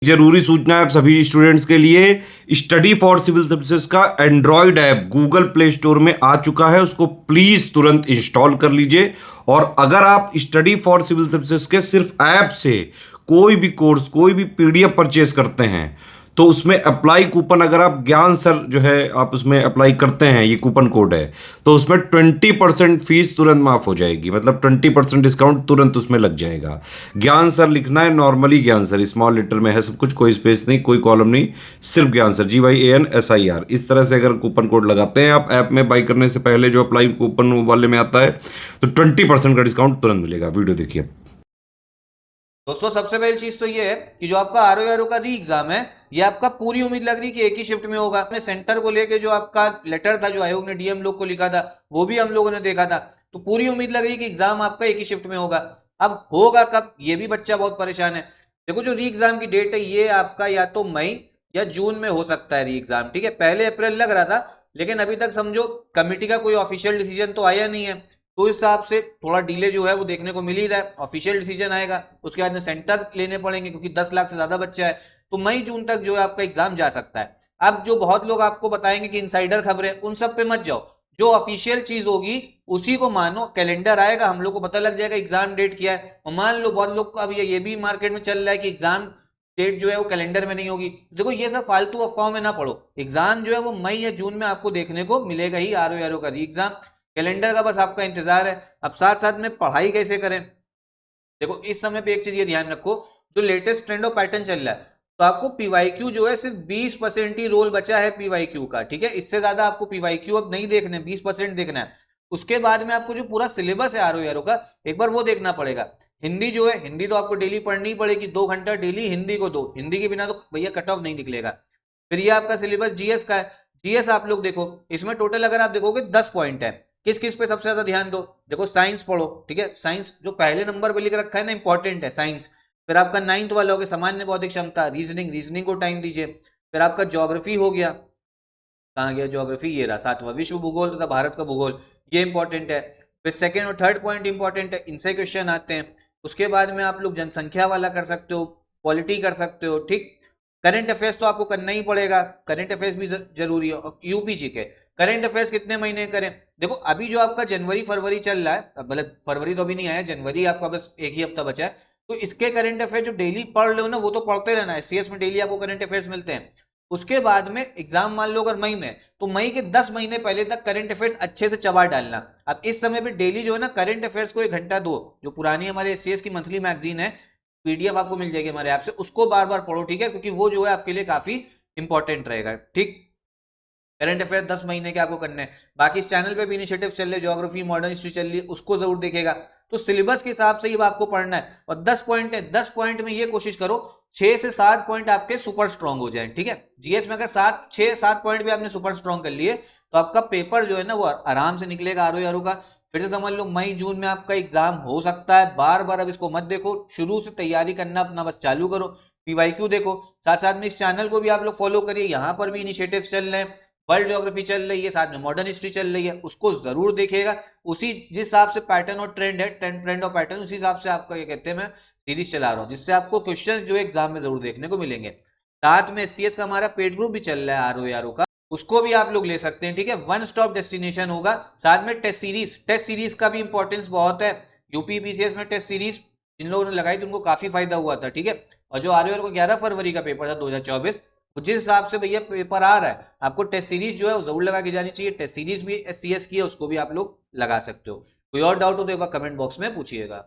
जरूरी सूचना है आप सभी स्टूडेंट्स के लिए, स्टडी फॉर सिविल सर्विसेज का Android app Google play store में आ चुका है, उसको प्लीज तुरंत इंस्टॉल कर लीजिए। और अगर आप स्टडी फॉर सिविल सर्विसेज के सिर्फ ऐप से कोई भी कोर्स, कोई भी पीडीएफ परचेस करते हैं तो उसमें अप्लाई कूपन, अगर आप ज्ञान सर जो है आप उसमें अप्लाई करते हैं, ये कूपन कोड है, तो उसमें 20% फीस तुरंत माफ हो जाएगी, मतलब 20% डिस्काउंट तुरंत उसमें लग जाएगा। ज्ञान सर लिखना है, नॉर्मली ज्ञान सर स्मॉल लेटर में है सब कुछ, कोई स्पेस नहीं, कोई कॉलम नहीं, सिर्फ ज्ञान सर, GYANSIR। इस तरह से अगर कूपन कोड लगाते हैं आप ऐप में बाई करने से पहले, जो अप्लाई कूपन वाले में आता है, तो 20% का डिस्काउंट तुरंत मिलेगा। वीडियो देखिए दोस्तों, सबसे पहली चीज तो ये है कि जो आपका आरओ का री एग्जाम है, ये आपका पूरी उम्मीद लग रही कि एक ही शिफ्ट में होगा। अपने सेंटर को लेके जो आपका लेटर था, जो आयोग ने डीएम लोग को लिखा था, वो भी हम लोगों ने देखा था। तो पूरी उम्मीद लग रही कि एग्जाम आपका एक ही शिफ्ट में होगा। अब होगा कब, ये भी बच्चा बहुत परेशान है। देखो, जो री एग्जाम की डेट है, ये आपका या तो मई या जून में हो सकता है री एग्जाम। ठीक है, पहले अप्रैल लग रहा था, लेकिन अभी तक समझो कमिटी का कोई ऑफिशियल डिसीजन तो आया नहीं है, तो इस हिसाब से थोड़ा डिले जो है वो देखने को मिल ही रहा है। ऑफिशियल डिसीजन आएगा, उसके बाद में सेंटर लेने पड़ेंगे, क्योंकि 10 लाख से ज्यादा बच्चा है, तो मई जून तक जो है आपका एग्जाम जा सकता है। अब जो बहुत लोग आपको बताएंगे कि इनसाइडर खबरें, उन सब पे मत जाओ। जो ऑफिशियल चीज होगी उसी को मानो। कैलेंडर आएगा, हम लोग को पता लग जाएगा एग्जाम डेट क्या है। और मान लो बहुत लोग को अब ये भी मार्केट में चल रहा है कि एग्जाम डेट जो है वो कैलेंडर में नहीं होगी। देखो, ये सब फालतू अफवाह में ना पड़ो। एग्जाम जो है वो मई या जून में आपको देखने को मिलेगा ही, आरओ का री एग्जाम। कैलेंडर का बस आपका इंतजार है। अब साथ साथ में पढ़ाई कैसे करें, देखो इस समय पे एक चीज ये ध्यान रखो, जो लेटेस्ट ट्रेंड और पैटर्न चल रहा है, तो आपको पीवाईक्यू जो है सिर्फ 20% ही रोल बचा है पीवाईक्यू का। ठीक है, इससे ज्यादा आपको पीवाईक्यू अब नहीं देखना है, 20% देखना है। उसके बाद में आपको जो पूरा सिलेबस है आरओ का, एक बार वो देखना पड़ेगा। हिंदी जो है, हिंदी तो आपको डेली पढ़नी ही पड़ेगी, 2 घंटा डेली हिंदी को दो। हिंदी के बिना तो भैया कट ऑफ नहीं निकलेगा। फिर ये आपका सिलेबस जीएस का है। जीएस आप लोग देखो, इसमें टोटल अगर आप देखोगे 10 पॉइंट है। किस किस पे सबसे ज्यादा ध्यान दो, देखो साइंस पढ़ो। ठीक है, साइंस जो पहले नंबर पे लिख रखा है ना, इंपॉर्टेंट है साइंस। फिर आपका 9th वाला हो गया सामान्य बौद्धिक क्षमता, रीजनिंग, रीजनिंग को टाइम दीजिए। फिर आपका ज्योग्राफी हो गया, कहाँ गया ज्योग्राफी, ये रहा 7वां, विश्व भूगोल तथा भारत का भूगोल, ये इंपॉर्टेंट है। फिर सेकेंड और थर्ड पॉइंट इंपॉर्टेंट है, इनसे क्वेश्चन आते हैं। उसके बाद में आप लोग जनसंख्या वाला कर सकते हो, पॉलिटी कर सकते हो। ठीक, करंट अफेयर्स तो आपको करना ही पड़ेगा, करंट अफेयर्स भी जरूरी है। और यूपीजी के करंट अफेयर्स कितने महीने करें, देखो अभी जो आपका जनवरी फरवरी चल रहा है, मतलब फरवरी तो अभी नहीं आया, जनवरी आपका बस एक ही हफ्ता बचा है, तो इसके करंट अफेयर जो डेली पढ़ लो ना, वो तो पढ़ते रहना है। सीएस में डेली आपको करंट अफेयर्स मिलते हैं। उसके बाद में एग्जाम मान लो अगर मई में, तो मई के 10 महीने पहले तक करंट अफेयर्स अच्छे से चबा डालना। अब इस समय पे डेली जो है ना करंट अफेयर्स को 1 घंटा दो। जो पुरानी हमारे एससीएस की मंथली मैगजीन है, पीडीएफ आपको मिल जाएगी हमारे ऐप से, उसको बार बार पढ़ो। ठीक है, क्योंकि वो जो है आपके लिए काफी इंपॉर्टेंट रहेगा। ठीक, करंट अफेयर 10 महीने के आपको करने हैं। बाकी इस चैनल पे भी इनिशिएटिव चल रहे, ज्योग्राफी मॉडर्न हिस्ट्री चल रही है, उसको जरूर देखेगा। तो सिलेबस के हिसाब से ही आपको पढ़ना है। और 10 पॉइंट है, 10 पॉइंट में ये कोशिश करो 6 से 7 पॉइंट आपके सुपर स्ट्रांग हो जाए। ठीक है, जीएस में अगर 6-7 पॉइंट भी आपने सुपर स्ट्रांग कर लिए, तो आपका पेपर जो है ना वो आराम से निकलेगा आरओ का। फिर से समझ लो, मई जून में आपका एग्जाम हो सकता है। बार बार अब इसको मत देखो, शुरू से तैयारी करना अपना बस चालू करो। पीवाईक्यू देखो, साथ साथ में इस चैनल को भी आप लोग फॉलो करिए, यहाँ पर भी इनिशिएटिव चल रहे हैं। वर्ल्ड ज्योग्राफी चल रही है, साथ में मॉडर्न हिस्ट्री चल रही है, उसको जरूर देखेगा। उसी जिस हिसाब से पैटर्न और ट्रेंड है, ट्रेंड और पैटर्न, उसी हिसाब से आपका ये कहते हैं मैं सीरीज चला रहा हूँ, जिससे आपको क्वेश्चन जो एग्जाम में जरूर देखने को मिलेंगे। साथ में सीएस का हमारा पेड ग्रुप भी चल रहा है आरओ का, उसको भी आप लोग ले सकते हैं। ठीक है, वन स्टॉप डेस्टिनेशन होगा। साथ में टेस्ट सीरीज का भी इंपॉर्टेंस बहुत है। यूपी पीसीएस में टेस्ट सीरीज जिन लोगों ने लगाई थी उनको काफी फायदा हुआ था। ठीक है, और जो आरओ को 11 फरवरी का पेपर था 2024, तो जिस हिसाब से भैया पेपर आ रहा है, आपको टेस्ट सीरीज जो है वो जरूर लगा के जानी चाहिए। टेस्ट सीरीज भी एससीएस की है, उसको भी आप लोग लगा सकते हो। कोई और डाउट हो तो एक बार कमेंट बॉक्स में पूछिएगा।